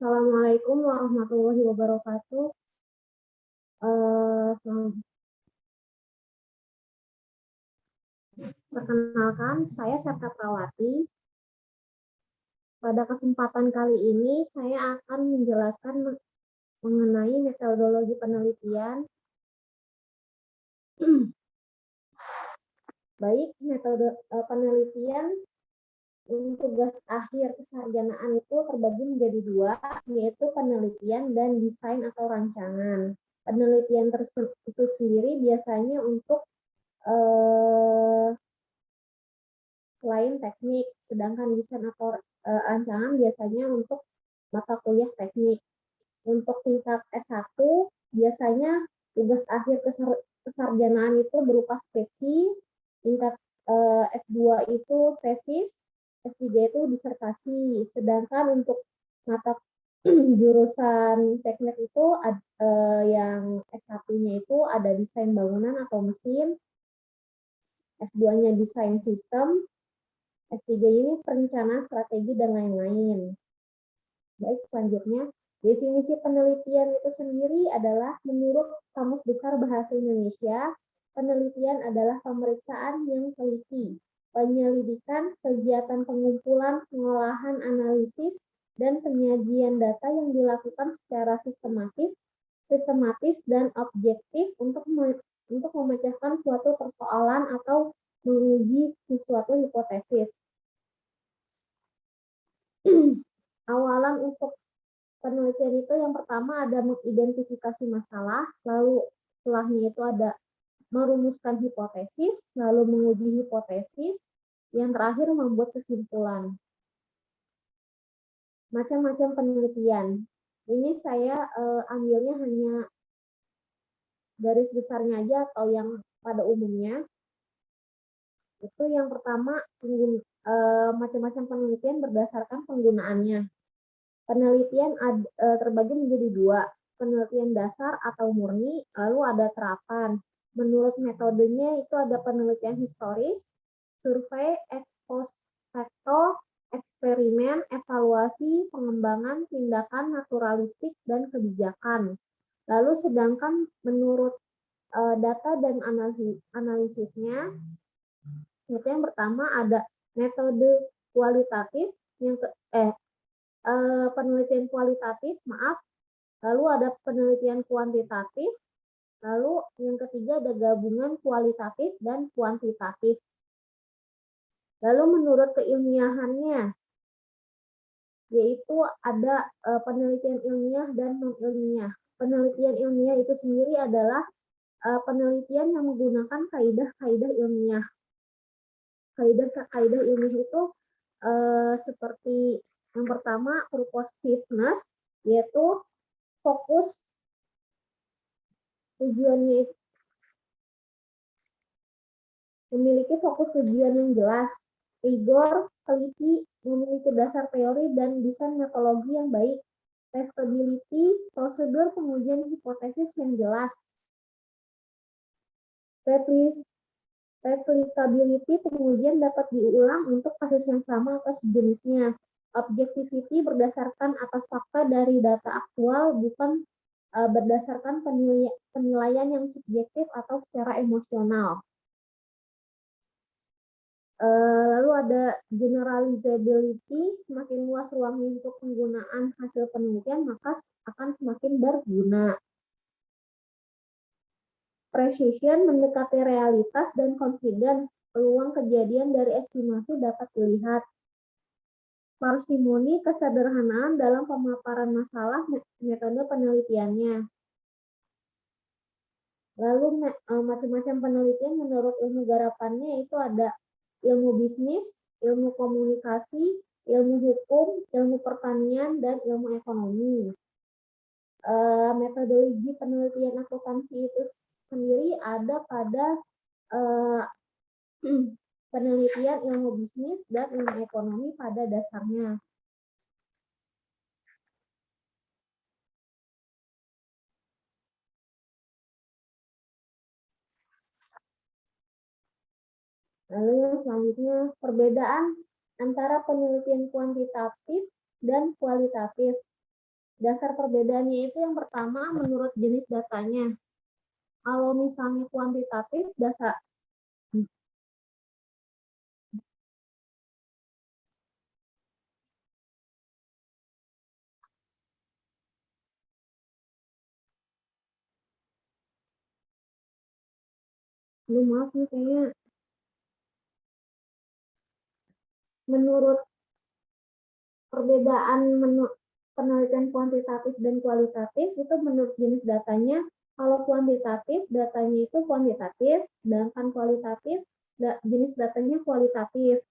Assalamualaikum warahmatullahi wabarakatuh. Perkenalkan, saya Septa Prawati. Pada kesempatan kali ini, saya akan menjelaskan mengenai metodologi penelitian. Baik, metode penelitian untuk tugas akhir kesarjanaan itu terbagi menjadi dua, yaitu penelitian dan desain atau rancangan. Penelitian itu sendiri biasanya untuk selain teknik, sedangkan desain atau rancangan biasanya untuk mata kuliah teknik. Untuk tingkat S1, biasanya tugas akhir kesarjanaan itu berupa skripsi, tingkat S2 itu tesis, S3 itu disertasi. Sedangkan untuk mata jurusan teknik itu yang S1-nya itu ada desain bangunan atau mesin, S2-nya desain sistem, S3 ini perencanaan strategi dan lain-lain. Baik, selanjutnya, definisi penelitian itu sendiri adalah menurut Kamus Besar Bahasa Indonesia, penelitian adalah pemeriksaan yang teliti, penyelidikan, kegiatan pengumpulan, pengolahan, analisis, dan penyajian data yang dilakukan secara sistematis dan objektif untuk memecahkan suatu persoalan atau menguji suatu hipotesis. Awalan untuk penelitian itu yang pertama ada mengidentifikasi masalah, lalu setelahnya itu ada merumuskan hipotesis, lalu menguji hipotesis, yang terakhir membuat kesimpulan. Macam-macam penelitian. Ini saya ambilnya hanya garis besarnya aja atau yang pada umumnya. Itu yang pertama, macam-macam penelitian berdasarkan penggunaannya. Penelitian terbagi menjadi dua, penelitian dasar atau murni, lalu ada terapan. Menurut metodenya itu ada penelitian historis, survei, ex post facto, eksperimen, evaluasi, pengembangan, tindakan naturalistik, dan kebijakan. Lalu sedangkan menurut data dan analisisnya, itu yang pertama ada metode kualitatif, penelitian kualitatif, lalu ada penelitian kuantitatif, lalu yang ketiga ada gabungan kualitatif dan kuantitatif. Lalu menurut keilmiahannya, yaitu ada penelitian ilmiah dan non-ilmiah. Penelitian ilmiah itu sendiri adalah penelitian yang menggunakan kaidah-kaidah ilmiah. Kaidah-kaidah ilmiah itu seperti yang pertama, purposiveness, yaitu fokus tujuannya itu memiliki fokus tujuan yang jelas, rigor, teliti, memiliki dasar teori dan desain metodologi yang baik, testability, prosedur pengujian hipotesis yang jelas, replicability, pengujian dapat diulang untuk kasus yang sama atau sejenisnya, objectivity berdasarkan atas fakta dari data aktual, bukan berdasarkan penilaian yang subjektif atau secara emosional. Lalu ada generalizability, semakin luas ruangnya untuk penggunaan hasil penelitian, maka akan semakin berguna. Precision, mendekati realitas dan confidence, peluang kejadian dari estimasi dapat dilihat. Parsimoni, kesederhanaan dalam pemaparan masalah, metode penelitiannya. Lalu macam-macam penelitian menurut ilmu garapannya itu ada ilmu bisnis, ilmu komunikasi, ilmu hukum, ilmu pertanian, dan ilmu ekonomi. Metodologi penelitian akuntansi itu sendiri ada pada penelitian ilmu bisnis dan ilmu ekonomi pada dasarnya. Lalu yang selanjutnya, perbedaan antara penelitian kuantitatif dan kualitatif. Dasar perbedaannya itu yang pertama menurut jenis datanya. Kalau misalnya kuantitatif, dasar maaf nih kayaknya menurut perbedaan penelitian kuantitatif dan kualitatif itu menurut jenis datanya. Kalau kuantitatif datanya itu kuantitatif, sedangkan kualitatif jenis datanya kualitatif.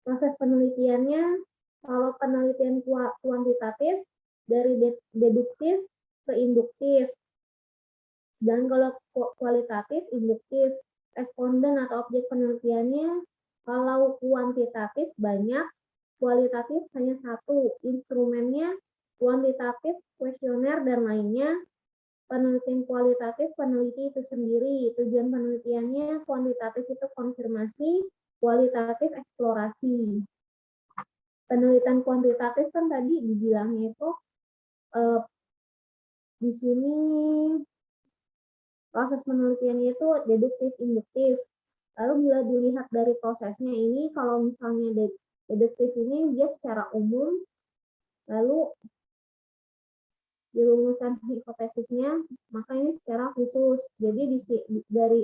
Proses penelitiannya, kalau penelitian kuantitatif dari deduktif ke induktif, dan kalau kualitatif induktif. Responden atau objek penelitiannya, kalau kuantitatif banyak, kualitatif hanya satu. Instrumennya kuantitatif, kuesioner, dan lainnya. Penelitian kualitatif, peneliti itu sendiri. Tujuan penelitiannya kuantitatif itu konfirmasi, kualitatif eksplorasi. Penelitian kuantitatif kan tadi dibilangnya itu di sini proses penelitiannya itu deduktif, induktif. Lalu bila dilihat dari prosesnya ini, kalau misalnya deduktif ini dia secara umum, lalu dirumuskan hipotesisnya, maka ini secara khusus. Jadi dari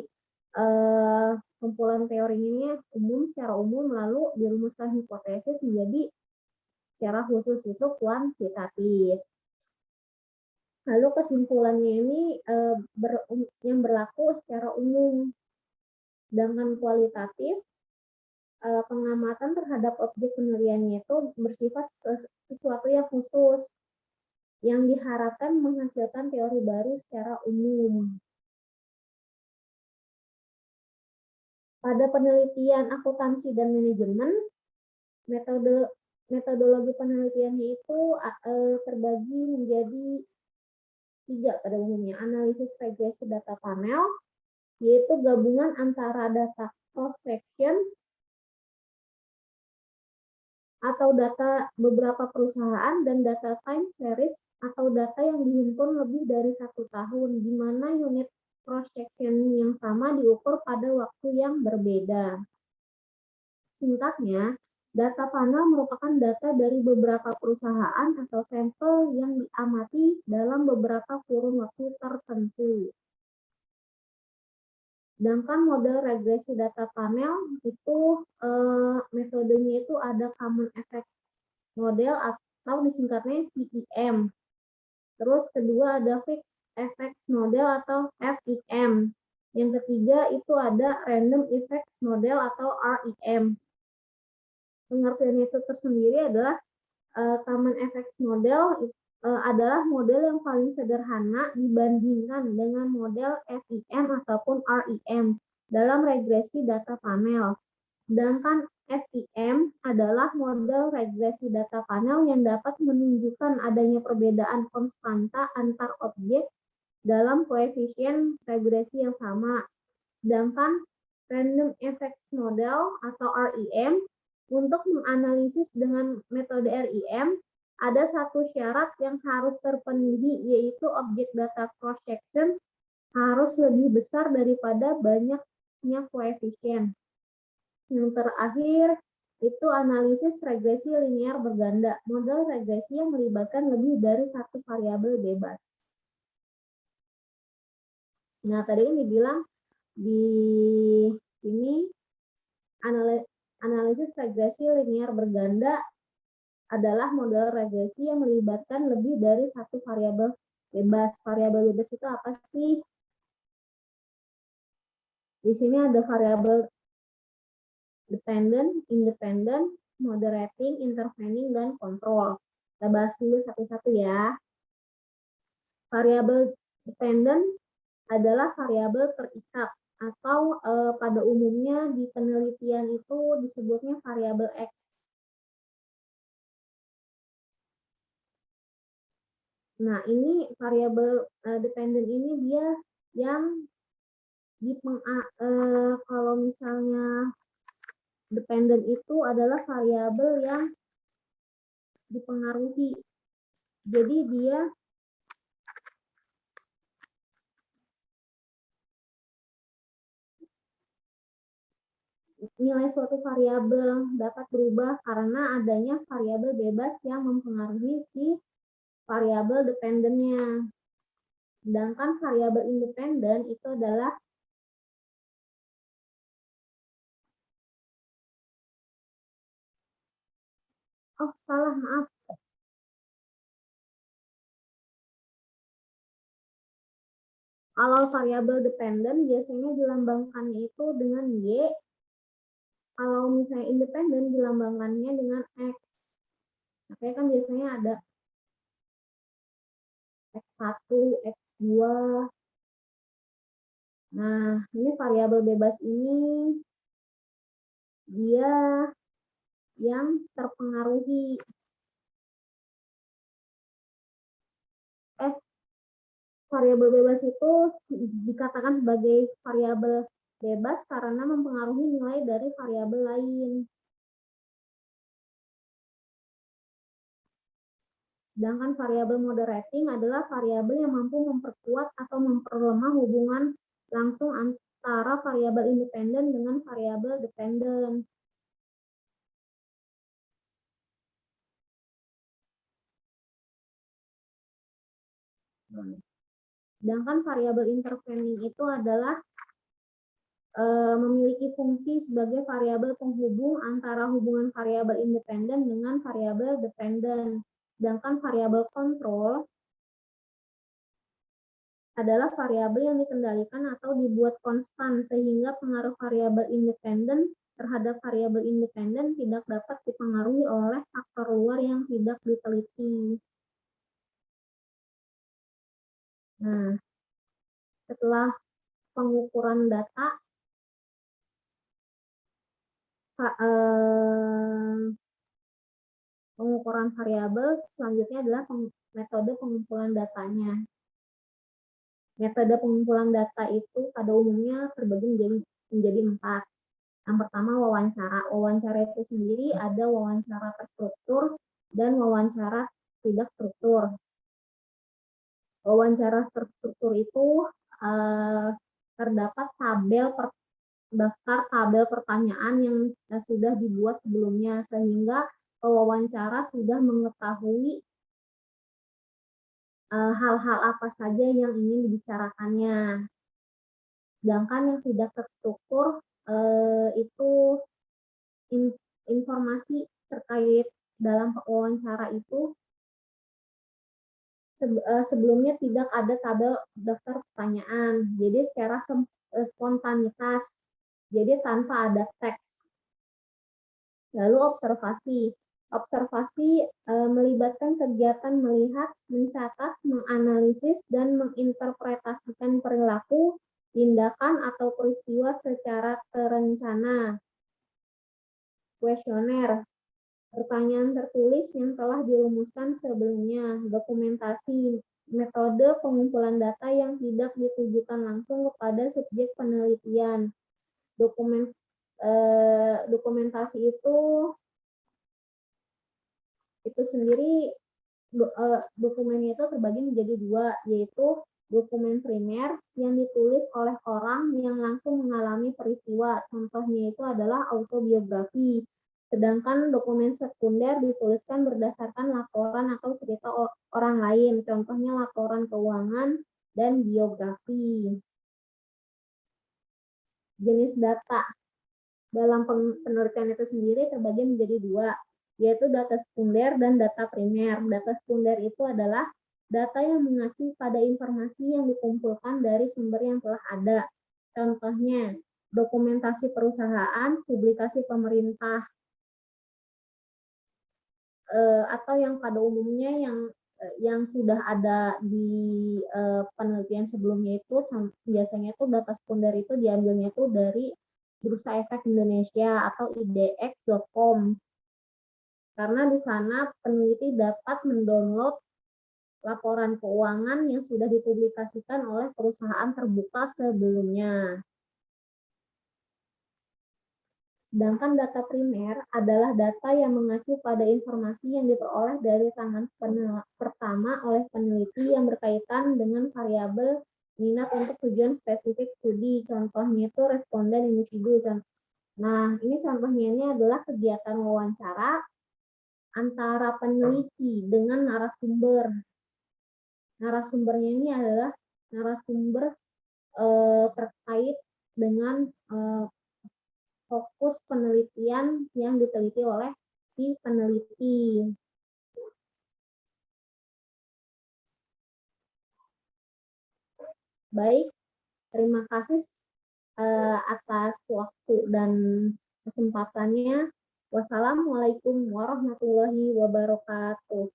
kumpulan teori ini umum, secara umum, lalu dirumuskan hipotesis menjadi secara khusus itu kuantitatif. Lalu kesimpulannya ini yang berlaku secara umum. Sedangkan kualitatif, pengamatan terhadap objek penelitiannya itu bersifat sesuatu yang khusus, yang diharapkan menghasilkan teori baru secara umum. Pada penelitian akuntansi dan manajemen, metodologi penelitiannya itu terbagi menjadi 3 pada umumnya. Analisis regresi data panel, yaitu gabungan antara data cross-section atau data beberapa perusahaan dan data time series atau data yang dihimpun lebih dari 1 tahun, di mana unit cross-section yang sama diukur pada waktu yang berbeda. Singkatnya, data panel merupakan data dari beberapa perusahaan atau sampel yang diamati dalam beberapa kurun waktu tertentu. Sedangkan model regresi data panel itu metodenya itu ada common effect model atau disingkatnya CEM. Terus kedua ada fixed effects model atau FEM. Yang ketiga itu ada random effects model atau REM. Pengertiannya itu tersendiri adalah common effects model adalah model yang paling sederhana dibandingkan dengan model FEM ataupun REM dalam regresi data panel. Sedangkan FEM adalah model regresi data panel yang dapat menunjukkan adanya perbedaan konstanta antar objek dalam koefisien regresi yang sama. Sedangkan random effects model atau REM untuk menganalisis dengan metode REM ada satu syarat yang harus terpenuhi, yaitu objek data cross-section harus lebih besar daripada banyaknya koefisien. Yang terakhir itu analisis regresi linear berganda, model regresi yang melibatkan lebih dari satu variabel bebas. Nah, tadi ini dibilang di sini analisis regresi linear berganda adalah model regresi yang melibatkan lebih dari satu variabel bebas. Variabel bebas itu apa sih? Di sini ada variabel dependent, independent, moderating, intervening, dan control. Kita bahas dulu satu-satu ya. Variabel dependent adalah variabel terikat atau pada umumnya di penelitian itu disebutnya variabel X. Nah, ini variabel dependent ini dia yang kalau misalnya dependent itu adalah variabel yang dipengaruhi Jadi dia nilai suatu variabel dapat berubah karena adanya variabel bebas yang mempengaruhi si variabel dependennya. Sedangkan variabel independen itu adalah maaf. Kalau variabel dependen biasanya dilambangkannya itu dengan Y. Kalau misalnya independen dilambangkannya dengan X. Makanya kan biasanya ada X1, X2. Nah, ini variabel bebas ini dia yang terpengaruhi. Variabel bebas itu dikatakan sebagai variabel bebas karena mempengaruhi nilai dari variabel lain. Sedangkan variabel moderating adalah variabel yang mampu memperkuat atau memperlemah hubungan langsung antara variabel independen dengan variabel dependen. Sedangkan variabel intervening itu adalah memiliki fungsi sebagai variabel penghubung antara hubungan variabel independen dengan variabel dependen. Sedangkan variabel kontrol adalah variabel yang dikendalikan atau dibuat konstan sehingga pengaruh variabel independen terhadap variabel independen tidak dapat dipengaruhi oleh faktor luar yang tidak diteliti. Nah, setelah pengukuran data, pengukuran variabel selanjutnya adalah metode pengumpulan datanya. Metode pengumpulan data itu pada umumnya terbagi menjadi 4. Yang pertama wawancara. Wawancara itu sendiri ada wawancara terstruktur dan wawancara tidak struktur. Wawancara terstruktur itu terdapat daftar tabel pertanyaan yang sudah dibuat sebelumnya sehingga pewawancara sudah mengetahui hal-hal apa saja yang ingin dibicarakannya. Sedangkan yang tidak terstruktur itu informasi terkait dalam wawancara itu sebelumnya tidak ada tabel daftar pertanyaan. Jadi secara spontanitas. Jadi tanpa ada teks. Lalu observasi. Observasi melibatkan kegiatan melihat, mencatat, menganalisis, dan menginterpretasikan perilaku, tindakan, atau peristiwa secara terencana. Kuesioner. Pertanyaan tertulis yang telah dirumuskan sebelumnya. Dokumentasi. Metode pengumpulan data yang tidak ditujukan langsung kepada subjek penelitian. Dokumentasi itu sendiri dokumennya itu terbagi menjadi 2, yaitu dokumen primer yang ditulis oleh orang yang langsung mengalami peristiwa. Contohnya itu adalah autobiografi. Sedangkan dokumen sekunder dituliskan berdasarkan laporan atau cerita orang lain. Contohnya laporan keuangan dan biografi. Jenis data dalam penelitian itu sendiri terbagi menjadi 2, yaitu data sekunder dan data primer. Data sekunder itu adalah data yang mengacu pada informasi yang dikumpulkan dari sumber yang telah ada. Contohnya, dokumentasi perusahaan, publikasi pemerintah, atau yang pada umumnya yang sudah ada di penelitian sebelumnya itu biasanya itu data sekunder itu diambilnya itu dari Bursa Efek Indonesia atau idx.com. Karena di sana peneliti dapat mendownload laporan keuangan yang sudah dipublikasikan oleh perusahaan terbuka sebelumnya. Sedangkan data primer adalah data yang mengacu pada informasi yang diperoleh dari tangan pertama oleh peneliti yang berkaitan dengan variabel minat untuk tujuan spesifik studi. Contohnya itu responden individu. Nah, ini contohnya ini adalah kegiatan wawancara antara peneliti dengan narasumber. Narasumbernya ini adalah narasumber terkait dengan fokus penelitian yang diteliti oleh si peneliti. Baik, terima kasih atas waktu dan kesempatannya. Wassalamualaikum warahmatullahi wabarakatuh.